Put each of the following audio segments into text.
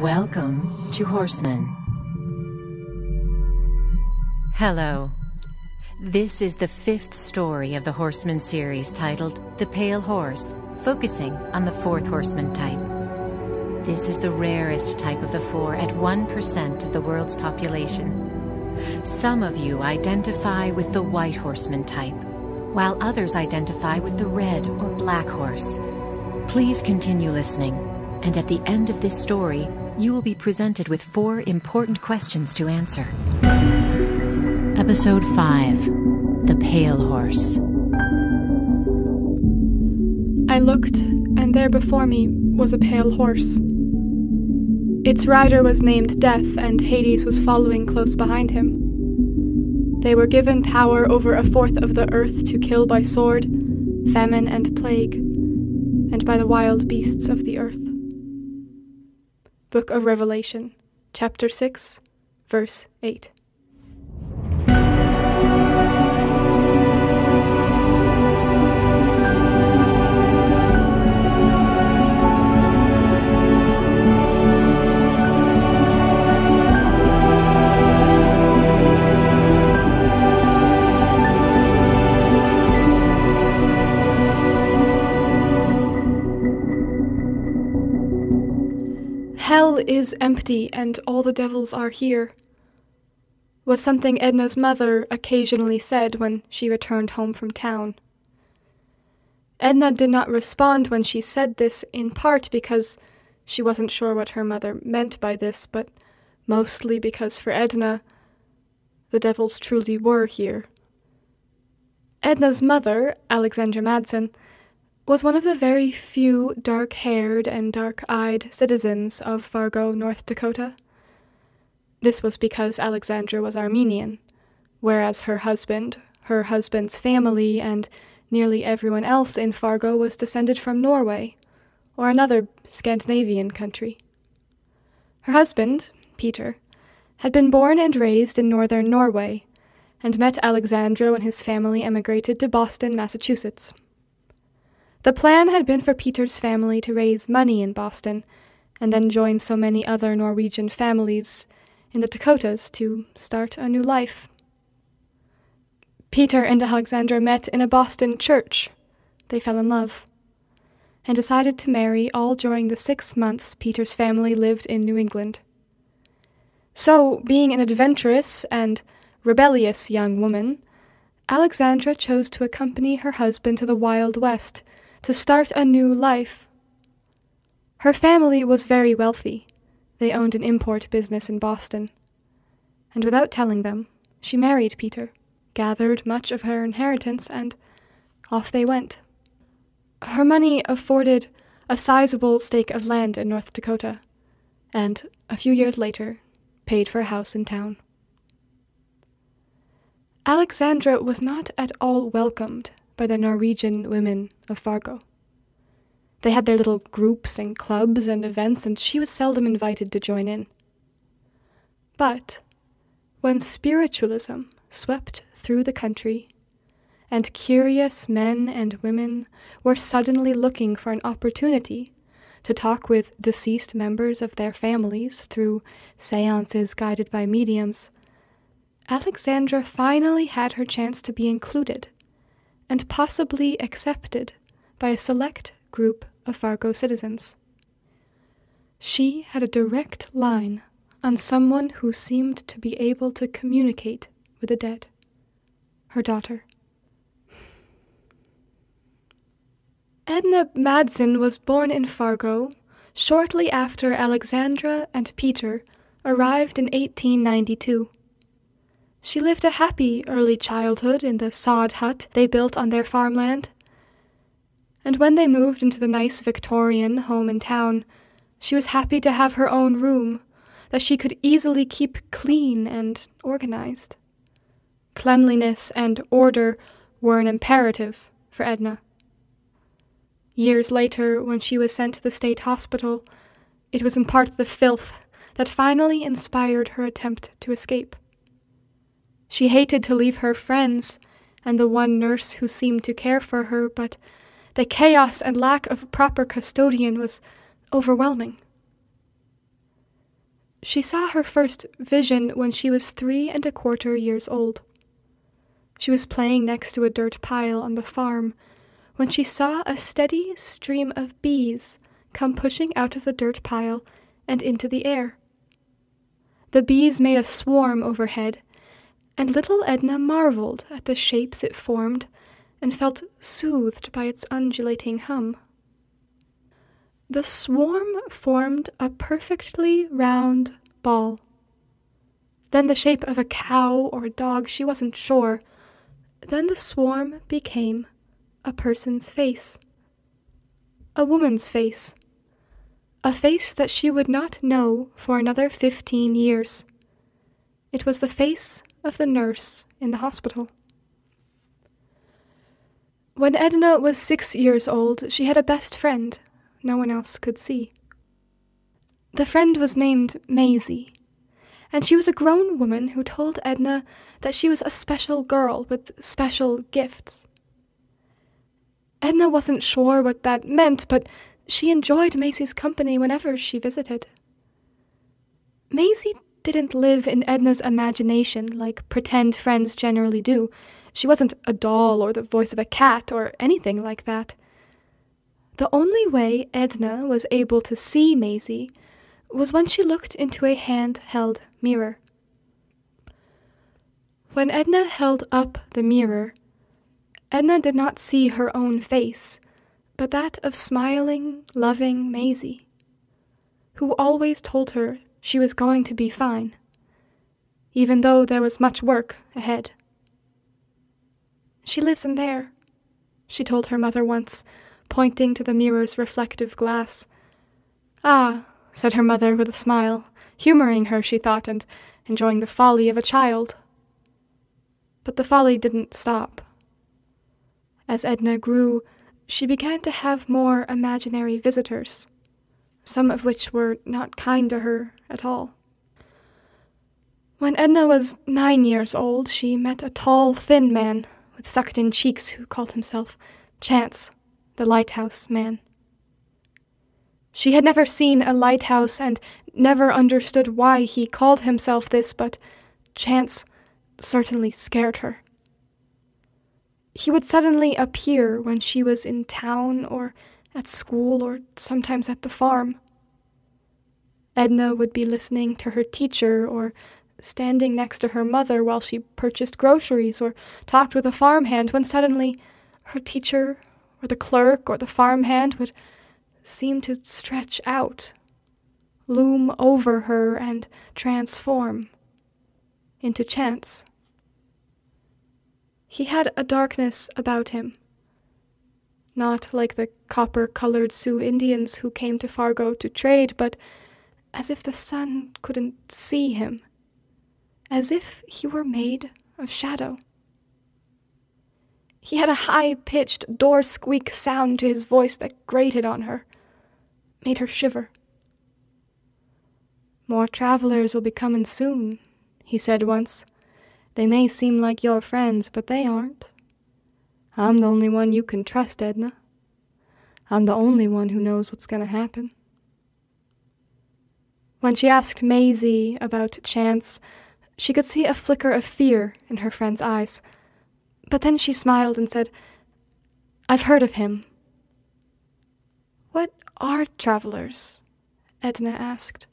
Welcome to Horsemen. Hello. This is the 5th story of the Horsemen series titled The Pale Horse, focusing on the 4th Horseman type. This is the rarest type of the 4 at 1% of the world's population. Some of you identify with the White Horseman type, while others identify with the Red or Black Horse. Please continue listening, and at the end of this story, you will be presented with 4 important questions to answer. Episode 5, The Pale Horse. I looked, and there before me was a pale horse. Its rider was named Death, and Hades was following close behind him. They were given power over 1/4 of the earth to kill by sword, famine, and plague, and by the wild beasts of the earth. Book of Revelation, chapter 6, verse 8. Hell is empty, and all the devils are here, was something Edna's mother occasionally said when she returned home from town. Edna did not respond when she said this, in part because she wasn't sure what her mother meant by this, but mostly because for Edna, the devils truly were here. Edna's mother, Alexandra Madsen, was one of the very few dark-haired and dark-eyed citizens of Fargo, North Dakota. This was because Alexandra was Armenian, whereas her husband's family, and nearly everyone else in Fargo was descended from Norway, or another Scandinavian country. Her husband, Peter, had been born and raised in northern Norway, and met Alexandra when his family emigrated to Boston, Massachusetts. The plan had been for Peter's family to raise money in Boston, and then join so many other Norwegian families in the Dakotas to start a new life. Peter and Alexandra met in a Boston church. They fell in love, and decided to marry all during the 6 months Peter's family lived in New England. So, being an adventurous and rebellious young woman, Alexandra chose to accompany her husband to the Wild West to start a new life. Her family was very wealthy. They owned an import business in Boston. And without telling them, she married Peter, gathered much of her inheritance, and off they went. Her money afforded a sizable stake of land in North Dakota, and a few years later, paid for a house in town. Alexandra was not at all welcomed by the Norwegian women of Fargo. They had their little groups and clubs and events, and she was seldom invited to join in. But when spiritualism swept through the country, and curious men and women were suddenly looking for an opportunity to talk with deceased members of their families through seances guided by mediums, Alexandra finally had her chance to be included and possibly accepted by a select group of Fargo citizens. She had a direct line on someone who seemed to be able to communicate with the dead, her daughter. Edna Madsen was born in Fargo shortly after Alexandra and Peter arrived in 1892. She lived a happy early childhood in the sod hut they built on their farmland. And when they moved into the nice Victorian home in town, she was happy to have her own room that she could easily keep clean and organized. Cleanliness and order were an imperative for Edna. Years later, when she was sent to the state hospital, it was in part the filth that finally inspired her attempt to escape. She hated to leave her friends and the one nurse who seemed to care for her, but the chaos and lack of proper custodian was overwhelming. She saw her first vision when she was 3¼ years old. She was playing next to a dirt pile on the farm when she saw a steady stream of bees come pushing out of the dirt pile and into the air. The bees made a swarm overhead, and little Edna marveled at the shapes it formed and felt soothed by its undulating hum. The swarm formed a perfectly round ball. Then the shape of a cow or a dog, she wasn't sure. Then the swarm became a person's face. A woman's face. A face that she would not know for another 15 years. It was the face of the nurse in the hospital. When Edna was 6 years old, she had a best friend no one else could see. The friend was named Maisie, and she was a grown woman who told Edna that she was a special girl with special gifts. Edna wasn't sure what that meant, but she enjoyed Maisie's company whenever she visited. Maisie didn't live in Edna's imagination like pretend friends generally do. She wasn't a doll or the voice of a cat or anything like that. The only way Edna was able to see Maisie was when she looked into a hand-held mirror. When Edna held up the mirror, Edna did not see her own face, but that of smiling, loving Maisie, who always told her she was going to be fine, even though there was much work ahead. "She lives in there," she told her mother once, pointing to the mirror's reflective glass. "Ah," said her mother with a smile, humoring her, she thought, and enjoying the folly of a child. But the folly didn't stop. As Edna grew, she began to have more imaginary visitors, some of which were not kind to her at all. When Edna was 9 years old, she met a tall, thin man with sucked-in cheeks who called himself Chance, the lighthouse man. She had never seen a lighthouse and never understood why he called himself this, but Chance certainly scared her. He would suddenly appear when she was in town or at school or sometimes at the farm. Edna would be listening to her teacher or standing next to her mother while she purchased groceries or talked with a farmhand when suddenly her teacher or the clerk or the farmhand would seem to stretch out, loom over her, and transform into Chance. He had a darkness about him, not like the copper-colored Sioux Indians who came to Fargo to trade, but as if the sun couldn't see him, as if he were made of shadow. He had a high-pitched door-squeak sound to his voice that grated on her, made her shiver. "More travelers will be coming soon," he said once. "They may seem like your friends, but they aren't. I'm the only one you can trust, Edna. I'm the only one who knows what's going to happen." When she asked Maisie about Chance, she could see a flicker of fear in her friend's eyes. But then she smiled and said, "I've heard of him." "What are travelers?" Edna asked.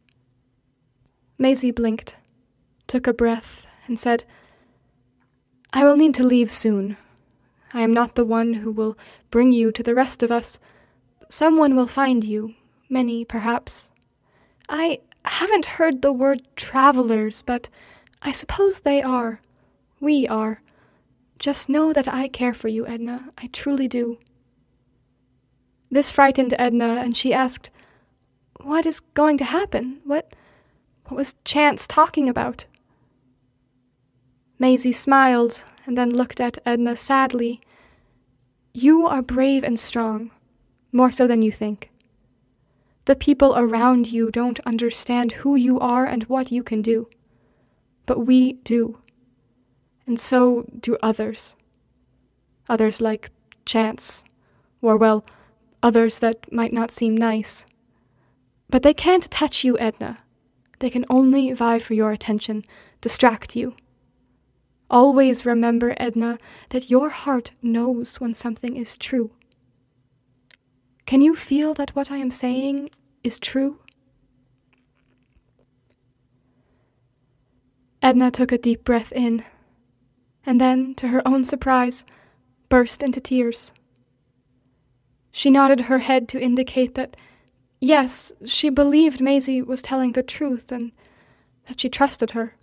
Maisie blinked, took a breath, and said, "I will need to leave soon. I am not the one who will bring you to the rest of us. Someone will find you, many perhaps. I haven't heard the word travelers, but I suppose they are. We are. Just know that I care for you, Edna. I truly do." This frightened Edna, and she asked, "What is going to happen? What was Chance talking about?" Maisie smiled and then looked at Edna sadly. "You are brave and strong, more so than you think. The people around you don't understand who you are and what you can do. But we do. And so do others. Others like Chance, or, well, others that might not seem nice. But they can't touch you, Edna. They can only vie for your attention, distract you. Always remember, Edna, that your heart knows when something is true. Can you feel that what I am saying is true? Edna took a deep breath in, and then, to her own surprise, burst into tears. She nodded her head to indicate that, yes, she believed Maisie was telling the truth and that she trusted her.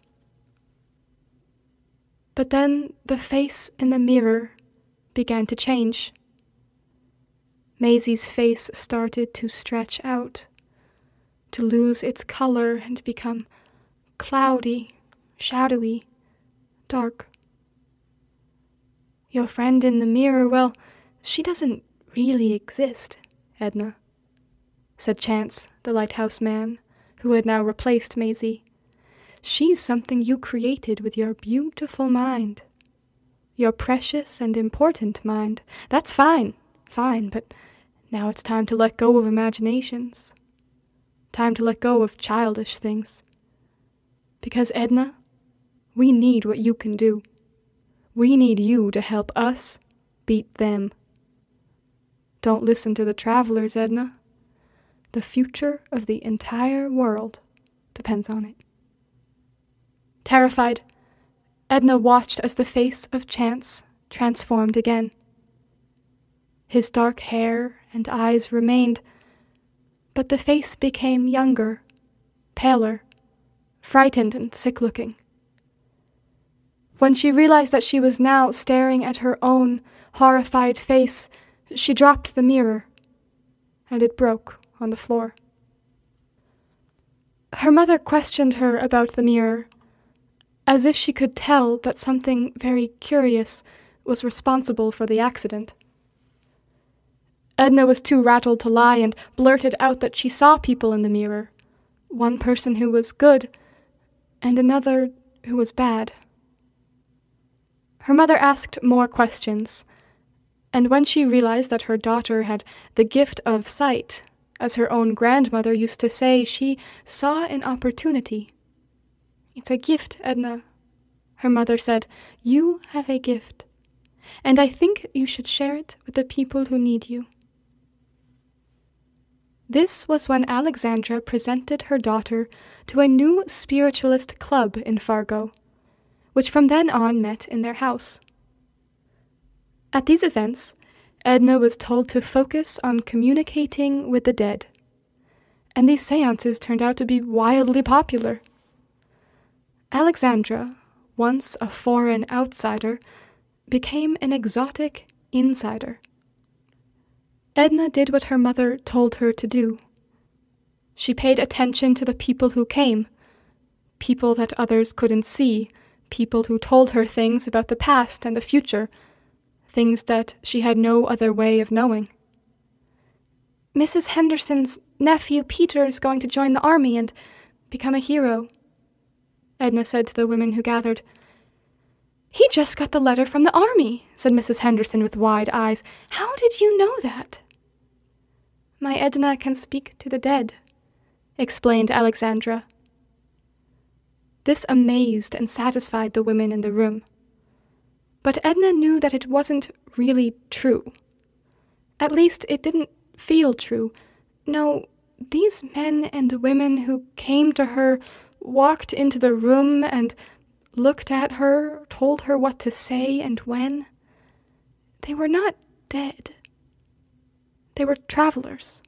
But then the face in the mirror began to change. Maisie's face started to stretch out, to lose its color and become cloudy, shadowy, dark. Your friend in the mirror, well, she doesn't really exist, Edna, said Chance, the lighthouse man, who had now replaced Maisie. She's something you created with your beautiful mind. Your precious and important mind. That's fine, but now it's time to let go of imaginations. Time to let go of childish things. Because, Edna, we need what you can do. We need you to help us beat them. Don't listen to the travelers, Edna. The future of the entire world depends on it. Terrified, Edna watched as the face of Chance transformed again. His dark hair and eyes remained, but the face became younger, paler, frightened and sick-looking. When she realized that she was now staring at her own horrified face, she dropped the mirror, and it broke on the floor. Her mother questioned her about the mirror, as if she could tell that something very curious was responsible for the accident. Edna was too rattled to lie and blurted out that she saw people in the mirror, one person who was good and another who was bad. Her mother asked more questions, and when she realized that her daughter had the gift of sight, as her own grandmother used to say, she saw an opportunity. It's a gift, Edna, her mother said. You have a gift, and I think you should share it with the people who need you. This was when Alexandra presented her daughter to a new spiritualist club in Fargo, which from then on met in their house. At these events, Edna was told to focus on communicating with the dead, and these seances turned out to be wildly popular. Alexandra, once a foreign outsider, became an exotic insider. Edna did what her mother told her to do. She paid attention to the people who came, people that others couldn't see, people who told her things about the past and the future, things that she had no other way of knowing. Mrs. Henderson's nephew Peter is going to join the army and become a hero, Edna said to the women who gathered. He just got the letter from the army, said Mrs. Henderson with wide eyes. How did you know that? My Edna can speak to the dead, explained Alexandra. This amazed and satisfied the women in the room. But Edna knew that it wasn't really true. At least it didn't feel true. No, these men and women who came to her, walked into the room and looked at her, told her what to say and when. They were not dead. They were travelers.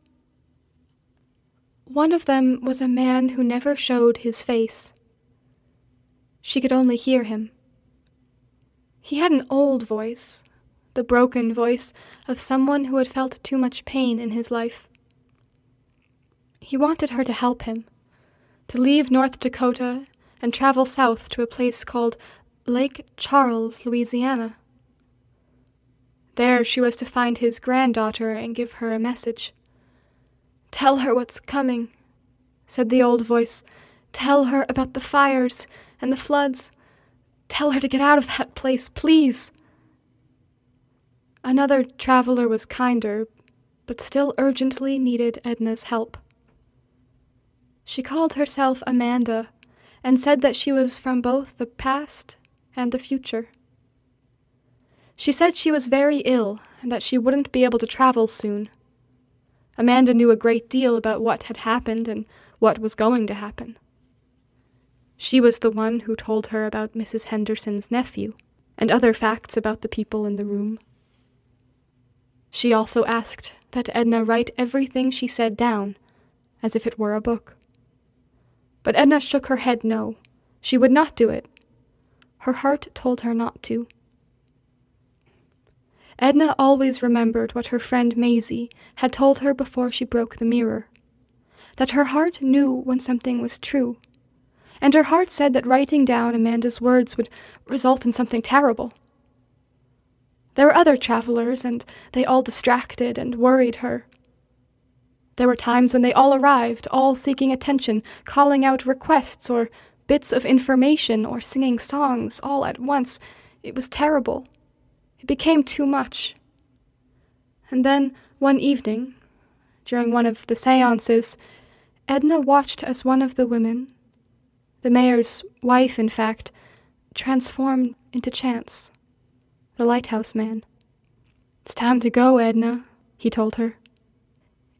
One of them was a man who never showed his face. She could only hear him. He had an old voice, the broken voice of someone who had felt too much pain in his life. He wanted her to help him, to leave North Dakota and travel south to a place called Lake Charles, Louisiana. There she was to find his granddaughter and give her a message. Tell her what's coming, said the old voice. Tell her about the fires and the floods. Tell her to get out of that place, please. Another traveler was kinder, but still urgently needed Edna's help. She called herself Amanda and said that she was from both the past and the future. She said she was very ill and that she wouldn't be able to travel soon. Amanda knew a great deal about what had happened and what was going to happen. She was the one who told her about Mrs. Henderson's nephew and other facts about the people in the room. She also asked that Edna write everything she said down, as if it were a book. But Edna shook her head no. She would not do it. Her heart told her not to. Edna always remembered what her friend Maisie had told her before she broke the mirror, that her heart knew when something was true, and her heart said that writing down Amanda's words would result in something terrible. There were other travelers, and they all distracted and worried her. There were times when they all arrived, all seeking attention, calling out requests or bits of information or singing songs all at once. It was terrible. It became too much. And then, one evening, during one of the séances, Edna watched as one of the women, the mayor's wife in fact, transformed into Chance, the lighthouse man. "It's time to go, Edna," he told her.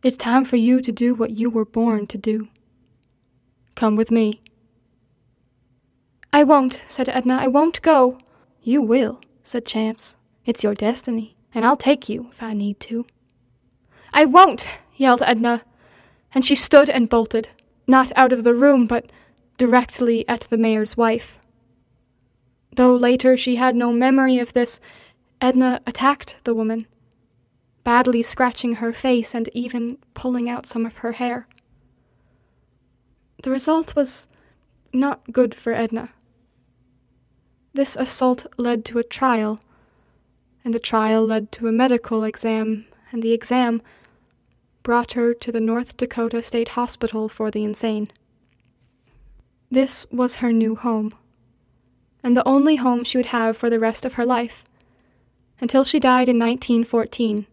"It's time for you to do what you were born to do. Come with me." "I won't," said Edna. "I won't go." "You will," said Chance. "It's your destiny, and I'll take you if I need to." "I won't," yelled Edna, and she stood and bolted, not out of the room, but directly at the mayor's wife. Though later she had no memory of this, Edna attacked the woman, badly scratching her face and even pulling out some of her hair. The result was not good for Edna. This assault led to a trial, and the trial led to a medical exam, and the exam brought her to the North Dakota State Hospital for the Insane. This was her new home, and the only home she would have for the rest of her life, until she died in 1914,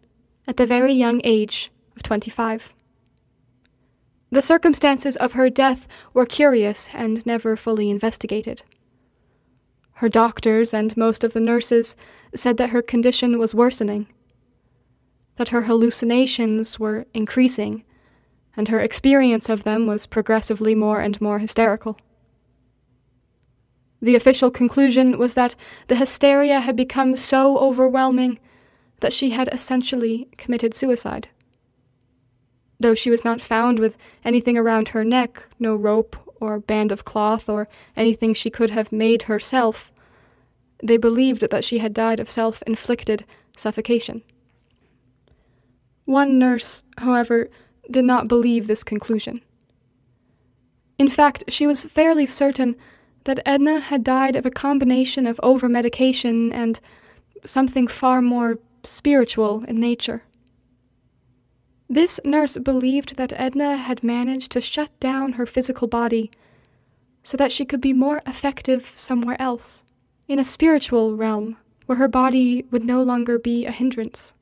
at the very young age of 25. The circumstances of her death were curious and never fully investigated. Her doctors and most of the nurses said that her condition was worsening, that her hallucinations were increasing, and her experience of them was progressively more and more hysterical. The official conclusion was that the hysteria had become so overwhelming that she had essentially committed suicide. Though she was not found with anything around her neck, no rope or band of cloth or anything she could have made herself, they believed that she had died of self-inflicted suffocation. One nurse, however, did not believe this conclusion. In fact, she was fairly certain that Edna had died of a combination of over-medication and something far more spiritual in nature. This nurse believed that Edna had managed to shut down her physical body so that she could be more effective somewhere else, in a spiritual realm where her body would no longer be a hindrance.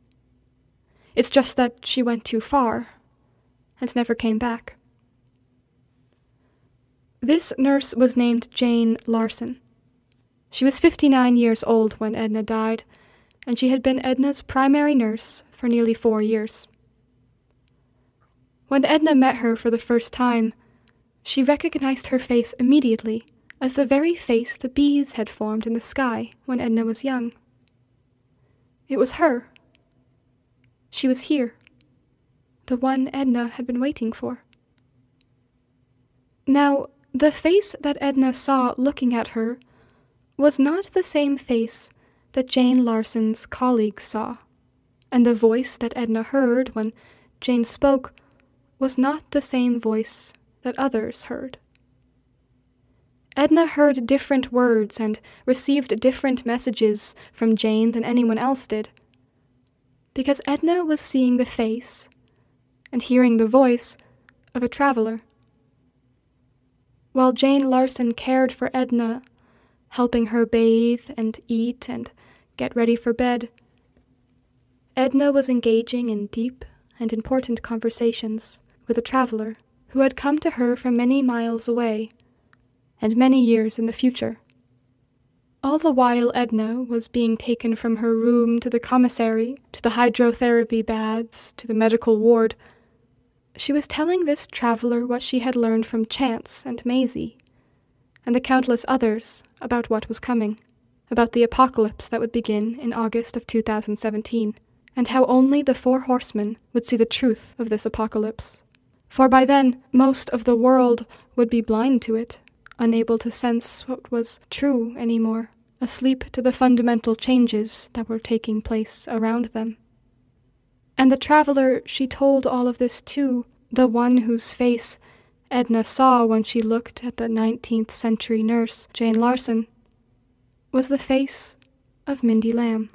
It's just that she went too far and never came back. This nurse was named Jane Larson. She was 59 years old when Edna died, and she had been Edna's primary nurse for nearly 4 years. When Edna met her for the first time, she recognized her face immediately as the very face the bees had formed in the sky when Edna was young. It was her. She was here, the one Edna had been waiting for. Now, the face that Edna saw looking at her was not the same face that Jane Larson's colleagues saw, and the voice that Edna heard when Jane spoke was not the same voice that others heard. Edna heard different words and received different messages from Jane than anyone else did, because Edna was seeing the face and hearing the voice of a traveler. While Jane Larson cared for Edna, helping her bathe and eat and get ready for bed, Edna was engaging in deep and important conversations with a traveler who had come to her from many miles away, and many years in the future. All the while Edna was being taken from her room to the commissary, to the hydrotherapy baths, to the medical ward, she was telling this traveler what she had learned from Chance and Maisie, and the countless others about what was coming, about the apocalypse that would begin in August of 2017, and how only the 4 horsemen would see the truth of this apocalypse. For by then, most of the world would be blind to it, unable to sense what was true anymore, asleep to the fundamental changes that were taking place around them. And the traveler she told all of this to, the one whose face Edna saw when she looked at the 19th century nurse, Jane Larson, was the face of Mindy Lamb.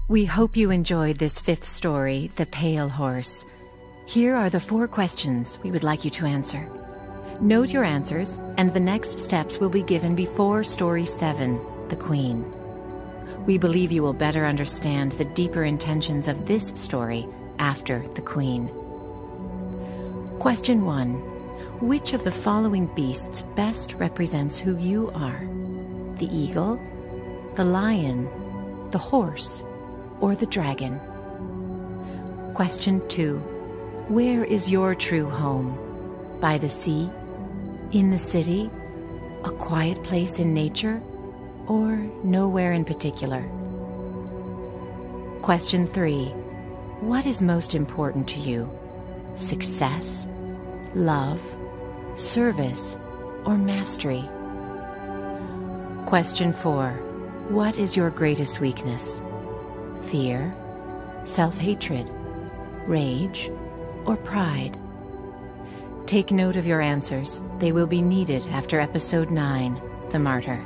We hope you enjoyed this 5th story, The Pale Horse. Here are the 4 questions we would like you to answer. Note your answers, and the next steps will be given before Story 7, The Queen. We believe you will better understand the deeper intentions of this story after The Queen. Question 1. Which of the following beasts best represents who you are? The eagle, the lion, the horse, or the dragon? Question 2. Where is your true home? By the sea? In the city? A quiet place in nature? Or nowhere in particular? Question 3. What is most important to you? Success, love, service, or mastery? Question 4. What is your greatest weakness? Fear, self-hatred, rage, or pride? Take note of your answers. They will be needed after Episode 9, The Martyr.